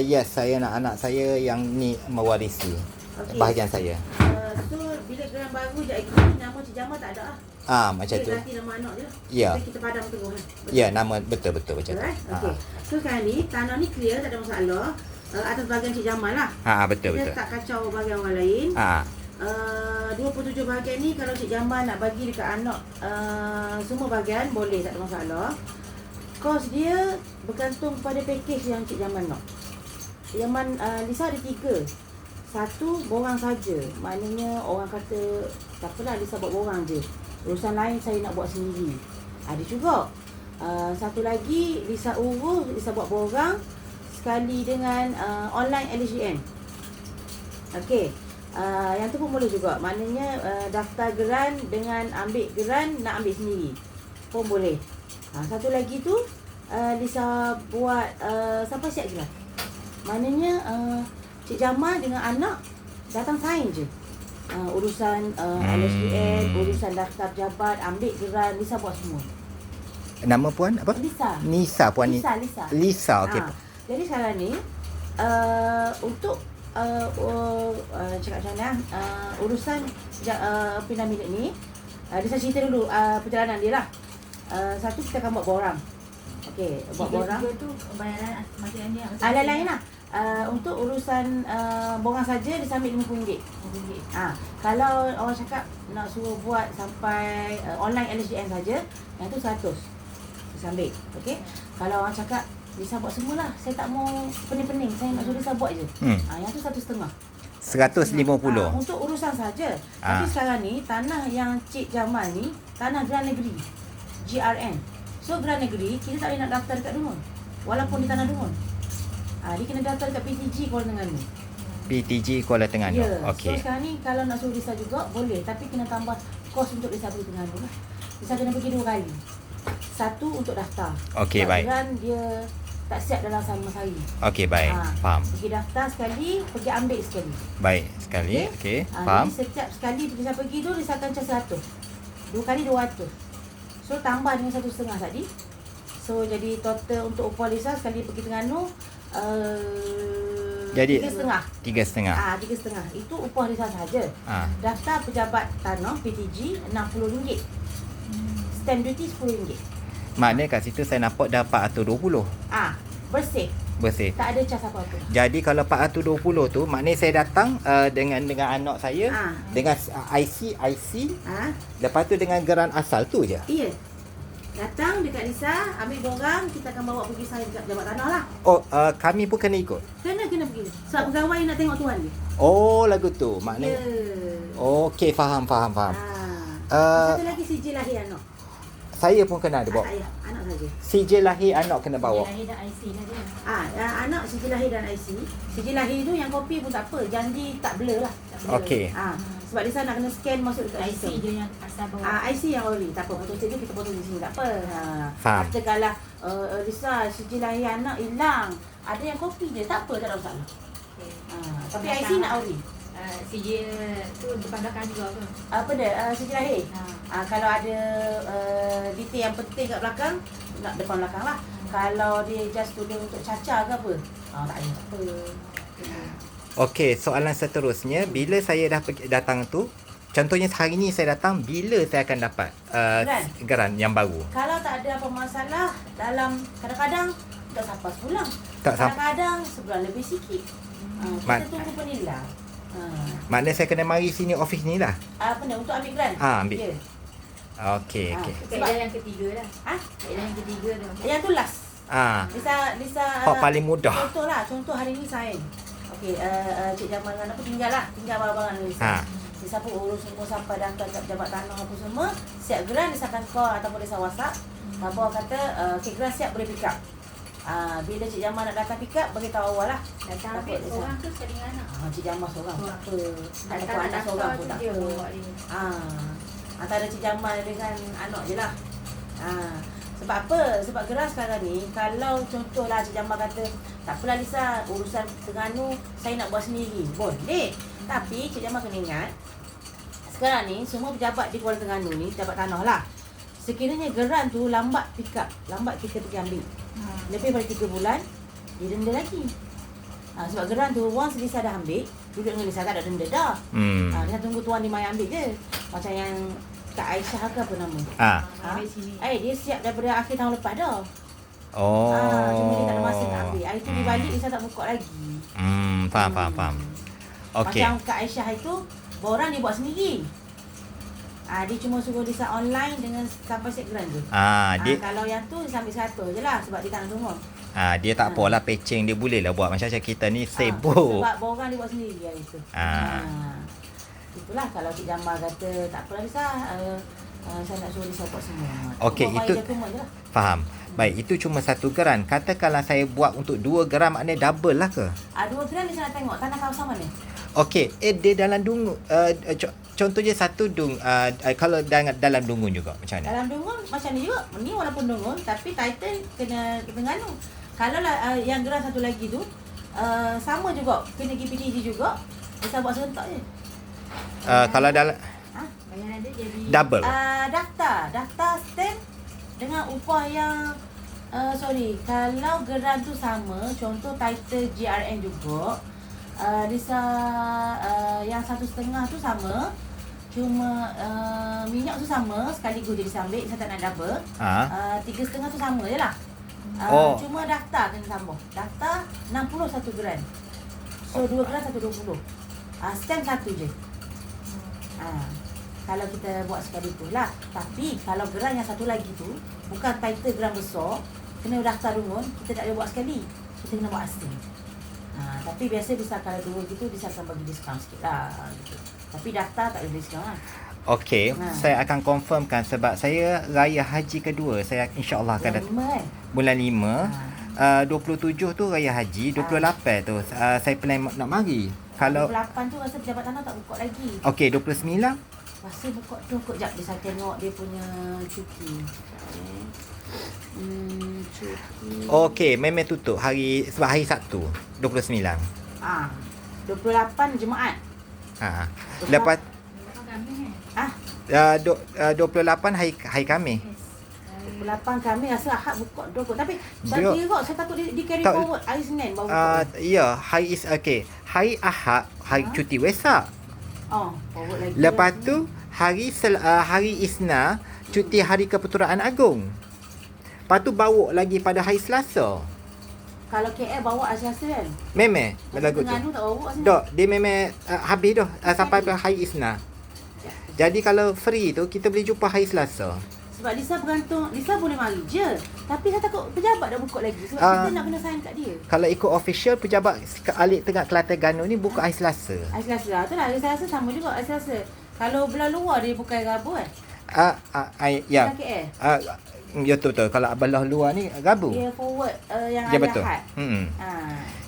Yes, saya nak anak saya yang ni mewarisi bahagian saya. So bila geran baru je lagi nama Cik Jamal tak ada lah. Macam tu. Ganti nama anak je lah. Ya. Kita padam terus kan. Ya, nama betul macam tu. Okey. So sekarang ni tanah ni clear, tak ada masalah. Atas bahagian Cik Jamal lah. Betul. Kita tak kacau bahagian orang lain. 27 bahagian ni kalau Cik Jamal nak bagi dekat anak semua bahagian boleh, tak ada masalah. Kos dia bergantung pada package yang Cik Jamal nak. Yang Lisa ada 3. Satu borang saja. Maknanya orang kata tak apalah Lisa buat borang je. Urusan lain saya nak buat sendiri. Ada juga. Satu lagi Lisa urus, Lisa buat borang sekali dengan online LHDN. Okey. Yang tu pun boleh juga. Maknanya daftar geran dengan ambil geran nak ambil sendiri pun boleh. Satu lagi tu Lisa buat sampai siap je lah. Maknanya Cik Jamal dengan anak datang sign je. Urusan LHDN, urusan daftar pejabat, ambil geran, Lisa buat semua. Nama puan apa? Nisa puan ni. Lisa, okey. Jadi sekarang ni untuk cakap macam mana urusan pindah milik ni, Lisa cerita dulu perjalanan dia lah. Satu kita akan buat borang. Okey, buat borang. Tu bayaran maksudnya Lain-lain lah. Untuk urusan borang saja dia sambil RM50. Kalau orang cakap nak suruh buat sampai online LHDN saja, yang tu 100. Dia ambil. Okey. Kalau orang cakap Lisa buat semualah, saya tak mau pening-pening, saya nak suruh Lisa buat je. Yang tu 150. 150. Untuk urusan saja. Tapi sekarang ni tanah yang Cik Jamal ni tanah geran negeri, GRN. So geran negeri kita tak boleh nak daftar dekat Dungun, walaupun di tanah Dungun. Dia kena daftar dekat PTG Kuala Terengganu. PTG Kuala Terengganu. Ya. Okey. So sekarang ni kalau nak suruh Lisa juga boleh, tapi kena tambah kos untuk Lisa pergi Terengganu lah. Lisa kena pergi 2 kali. Satu untuk daftar. Okey, baik. Geran dia tak siap dalam sama hari. Okey, baik. Faham. Pergi daftar sekali, pergi ambil sekali. Baik, sekali. Okey, faham. Jadi setiap sekali Lisa pergi tu Lisa akan charge 100. 2 kali 200. So tambah dengan 1.5 tadi. So jadi total untuk upah Lisa sekali pergi Terengganu jadi 3.5. 3.5. Itu upah Lisa saja. Daftar pejabat tanah PTG RM60. Stamp duty RM10. Maknanya kat situ saya nampak dah 420. Bersih. Tak ada cas apa-apa. Jadi kalau 420 tu maknanya saya datang dengan anak saya dengan IC lepas tu dengan geran asal tu je. Iya. Datang dekat Lisa, ambil borang, kita akan bawa pergi sign dekat pejabat tanah lah. Kami pun kena ikut. Kena pergi. Sebab pegawai nak tengok tuan dia. Lagu tu maknanya. Okey, faham. Satu lagi sijil lahir anak. Saya pun kena ada bawa. Tak payah, anak saja. Sijil lahir anak kena bawa. Sijil lahir dan IC lah dia. Anak sijil lahir dan IC. Sijil lahir tu yang kopi pun tak apa, janji tak blur lah. Okey. Sebab Lisa nak kena scan masuk dekat IC sistem. dia yang asal bawa. IC yang ori, tak apa. Potong sijil kita potong di sini, tak apa. Faham. Katakanlah Lisa sijil lahir anak hilang, ada yang kopi je, tak apa, tak ada masalah. Tapi IC nak ori. Sijil tu depan belakang juga ke? Apa dia? Sijil lahir. Kalau ada detail yang penting kat belakang, nak depan belakang lah. Kalau dia just tulis untuk cacar ke apa, tak payah, tak apa. Okey, soalan seterusnya, bila saya dah datang tu, contohnya hari ni saya datang, bila saya akan dapat geran yang baru? Kalau tak ada apa masalah, dalam kadang-kadang tak sampai sebulan. Tak Kadang-kadang sebulan lebih sikit. Kita tunggu penilai. Maknanya saya kena mari sini office ni lah. Benda untuk ambil geran. Ambil. Ya. Okey. Kaedah yang ketiga lah. Kaedah yang ketiga tu. Yang tu last. Lisa paling mudah. Contoh hari ni sign. Okey, Cik Jamal dengan apa tinggal barang-barang Lisa. Lisa pun urus semua sampai daftar kat pejabat tanah apa semua. Siap geran, Lisa akan call ataupun Lisa WhatsApp. Tabur kata, geran siap boleh pick up. Bila Cik Jamal nak datang pick up, beritahu awal lah. Datang ambil seorang ke sekali dengan anak? Cik Jamal seorang tak apa. Ataupun anak seorang pun tak apa. Antara Cik Jamal dengan anak je lah. Sebab apa? Sebab geran sekarang ni, kalau contohlah Cik Jamal kata, tak apalah Lisa, urusan Terengganu saya nak buat sendiri. Boleh. Tapi Cik Jamal kena ingat, sekarang ni semua pejabat di Kuala Terengganu ni, pejabat tanah lah. Sekiranya geran tu lambat pick up, lambat kita pergi ambil. Lebih daripada 3 bulan, dia denda lagi. Sebab geran tu once Lisa dah ambil, duduk dengan Lisa tak ada denda dah. Dia tunggu tuan dia mai ambil je. Macam yang Kak Aisyah ke apa nama? Ambil sini. Dia siap daripada akhir tahun lepas dah. Oh. Cuma dia tak ada masa nak ambil. Itu dia balik Lisa tak buka lagi. Faham. Okey. Macam Kak Aisyah itu, borang dia buat sendiri. Dia cuma suruh Lisa online dengan sampai set geran tu. Dia kalau yang tu Lisa ambil 100 je lah sebab dia tak nak tunggu. dia tak apalah pecing dia boleh lah buat macam kita ni sibuk. Sebab borang dia buat sendiri hari tu. Itulah kalau Cik Jamal kata tak apalah Lisa, saya nak suruh Lisa buat semua. Okey, itu lah. faham. Baik, itu cuma 1 geran. Katakanlah saya buat untuk 2 geran, maknanya double lah ke? 2 geran Lisa nak tengok tanah kawasan mana. Okey, dia dalam dungu. Contohnya 1 dung. Kalau dalam dungun juga macam mana? Dalam dungun macam ni juga. Ni walaupun dungun tapi title kena nganu. Kalau yang geran satu lagi tu sama juga, kena GPTG juga. Bisa buat serentak je. Kalau dalam Bayaran dia jadi double. Daftar stamp dengan upah yang kalau geran tu sama, contoh title GRN juga, Lisa yang 1.5 tu sama, cuma minyak tu sama sekaligus dia ambil, saya tak nak double. 3.5 tu sama je lah. Cuma daftar kena tambah. Daftar 60 1 geran. So 2 geran 120. Stamp 1 je. Kalau kita buat sekaligus lah. Tapi kalau geran yang satu lagi tu bukan title geran besar, kena daftar dungun, kita tak boleh buat sekali. Kita kena buat asing. Tapi biasa bisa kalau 2 gitu bisa akan bagi diskaun sikit lah gitu. Tapi daftar tak boleh diskaun lah. Okey, saya akan confirmkan sebab saya raya haji kedua. Saya insya-Allah akan datang bulan 5. 27 tu raya haji, 28 tu saya plan nak mari. Kalau 28 tu rasa pejabat tanah tak buka lagi. Okey, 29 Rasa buka tu kot jap dia saya tengok dia punya cuti. Cuti. Okey, memang tutup hari sebab hari Sabtu 29. 28 Jumaat. Lepas kami 28 hari Khamis. 28 kami rasa Ahad buka kot. Tapi bagi kot saya takut dia carry forward hari Senin baru buka. Ya, hari Ahad, hari cuti Wesak. Forward lagi. Lepas tu hari Isna cuti hari Kepeturaan Agung. Lepas tu bawa lagi pada hari Selasa. Kalau KL bawa hari Selasa kan? Memang lagu tu. Terengganu tak bawa sini. Dok, dia memang habis dah sampai ke hari Isna. Jadi kalau free tu kita boleh jumpa hari Selasa. Sebab Lisa bergantung, Lisa boleh mari je. Tapi saya takut pejabat dah buka lagi. Sebab kita nak kena sign kat dia. Kalau ikut official, pejabat Alik Tengah Kelantan Ganu ni buka hari Selasa. Hari Selasa. Itulah hari Selasa sama juga hari Selasa. Kalau belah luar dia bukan Rabu kan? Ya. KL. Ya betul. Kalau belah luar ni Rabu. Dia forward yang ya, hari betul. Ahad.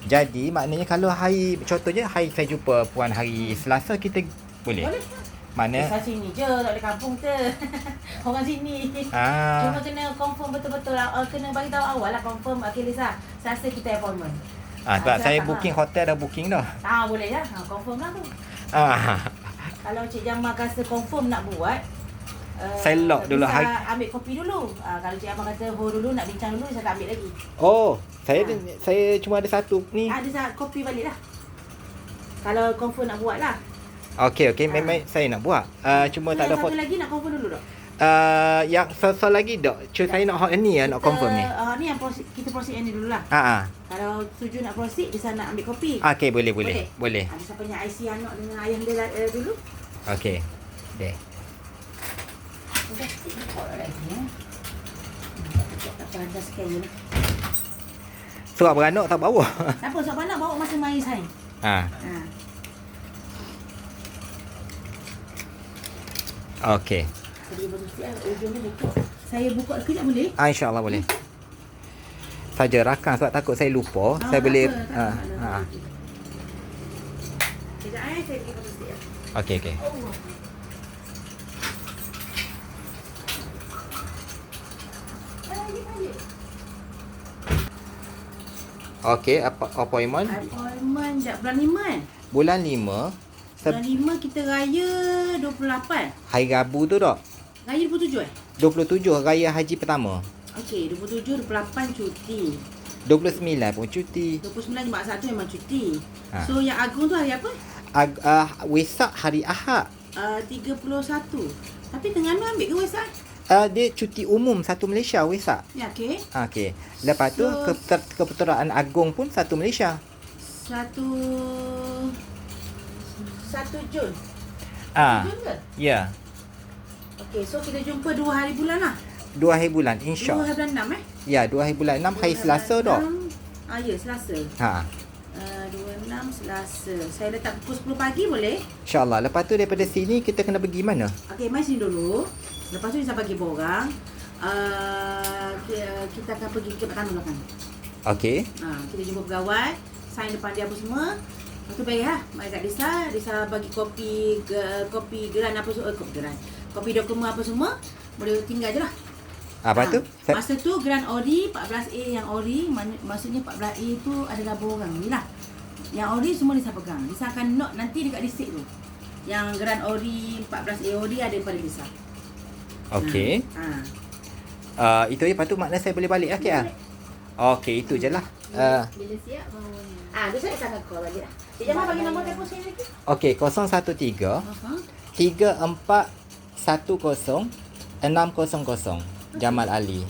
Jadi maknanya kalau hari, contohnya hari saya jumpa puan hari Selasa, kita boleh? Boleh. Mana? Saya sini je, tak boleh kampung tu. Orang sini. Cuma kena confirm betul-betul lah. Kena bagi tahu awal lah confirm. Okay Lisa, Selasa kita appointment. Sebab saya booking hotel dah booking dah. Boleh lah. Confirm lah tu. Kalau Cik Jamal rasa confirm nak buat, saya lock dulu hari. Ambil kopi dulu. Kalau Cik Jamal kata hold dulu, nak bincang dulu, saya tak ambil lagi. Saya cuma ada satu ni. Ada kopi balik lah. Kalau confirm nak buat lah. Okey, memang saya nak buat. Cuma tak ada satu lagi nak confirm dulu tak? Yang so lagi dok. Saya nak ni nak confirm ni. Ni yang kita proceed ni dulu lah. Kalau setuju nak proceed, dia nak ambil kopi. Okey, boleh. Ada siapa punya IC anak dengan ayah dia dulu. Okey. Deh. Dah stick buka lagi ya. Tak pandai scan je. Surat beranak tak bawa. Tak apa, surat beranak bawa masa mai sign. Okey. Saya buka kejap boleh? InsyaAllah boleh. Saja rakam sebab takut saya lupa. Saya boleh kejap saya pergi foto stick. Okey. Okey, appointment? Appointment bulan 5 kan? Bulan 5. Bulan 5 kita raya 28. Hari Rabu tu tak? Raya 27 27 raya haji pertama. Okey, 27, 28 cuti. 29 pun cuti. 29 Jumaat Sabtu memang cuti. Ha. So yang agung tu hari apa? Wesak hari Ahad. 31. Tapi Terengganu ambil ke Wesak? Dia cuti umum satu Malaysia Wesak. Ya, okey. Okey. Lepas tu So- keputeraan agung pun satu Malaysia. 1 Jun. Ah, Jun ke? ya. Okey, so kita jumpa 2 hari bulan lah. 2 hari bulan 2 insya-Allah. hari bulan 6 Ya, 2 hari bulan 6 hari 2 Selasa bulan dah. 6. Ya, Selasa. Ha. 26 Selasa. Saya letak pukul 10 pagi boleh? InsyaAllah. Lepas tu daripada sini kita kena pergi mana? Okey, mai sini dulu. Lepas tu saya bagi borang. Kita akan pergi ke Tempat Tanah belakang. Okey. Kita jumpa pegawai, sign depan dia apa semua. Lepas tu bayar lah. Mai kat Disa, Disa bagi kopi geran apa semua, kopi dokumen apa semua. Boleh tinggal je lah. Apa tu? Masa tu geran ori 14A yang ori, maksudnya 14A tu adalah borang ni lah. Yang ori semua Disa pegang. Disa akan note nanti dekat district tu. Yang geran ori 14A ori ada pada Disa. Okey. Itu je. Lepas tu makna saya boleh balik lah KL? Okey, itu je lah. Bila siap baru ni. Dia saya akan call balik lah. Cik Jamal bagi nombor telefon saya lagi. Okey, 013 Uh-huh. 3410 600. Jamal Ali.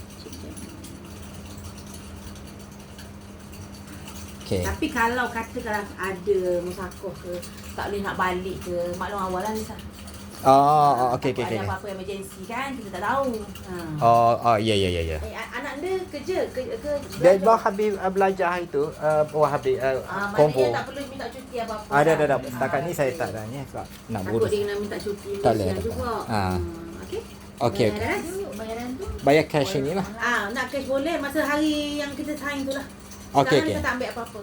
Okey. Tapi kalau katakanlah ada musakoh ke, tak boleh nak balik ke, maklum awal lah Lisa. Okey. Ada apa-apa emergency kan, kita tak tahu. Ya. Anak dia kerja ke Dia baru habis belajar hari tu. Baru habis maknanya tak perlu minta cuti apa-apa. Ada. Setakat ni saya tak tanya sebab nak Takut urus. dia kena minta cuti Tak boleh, Malaysia tak juga. boleh. Okey. Okey. Bayaran? Bayaran tu Bayar cash ini lah. Nak cash boleh masa hari yang kita sign tu lah. Okey, Sekarang okey. kita tak ambil apa-apa.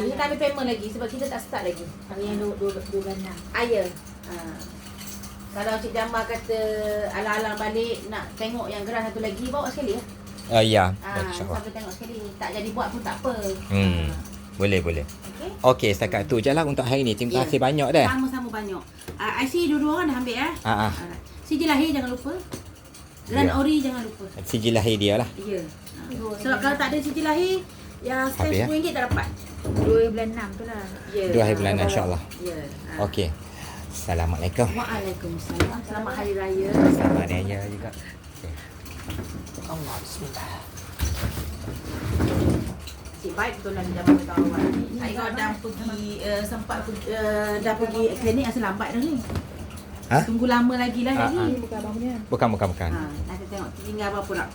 Dia tak ambil payment lagi sebab kita tak start lagi. hari yang 26. Ya. Kalau Cik Jamal kata alang-alang balik nak tengok yang geran satu lagi, bawa sekali lah. Ya. InsyaAllah. Sampai tengok sekali. Tak jadi buat pun tak apa. Boleh. Okey. Okey, setakat tu je lah untuk hari ni. Terima kasih banyak dah. Sama-sama banyak. IC dua-dua orang dah ambil Ah. Sijil lahir jangan lupa. Geran Ya. ori jangan lupa. Sijil lahir dia lah. Ya. Sebab kalau tak ada sijil lahir, yang Habis, stamp RM10 tak dapat. 2 bulan 6 tu lah. Ya. 2 hari bulan insyaAllah. Ya. Okey. Assalamualaikum. Waalaikumsalam. Selamat Hari Raya. Selamat Raya juga. Okay. Allah, bismillah. Cik baik betul lah Jamal kawan. Saya kalau dah pergi sempat dah pergi klinik asal lambat dah ni. Ha? Tunggu lama lagi lah jadi. Bukan abang punya. Bukan. Nanti tengok tinggal berapa nak.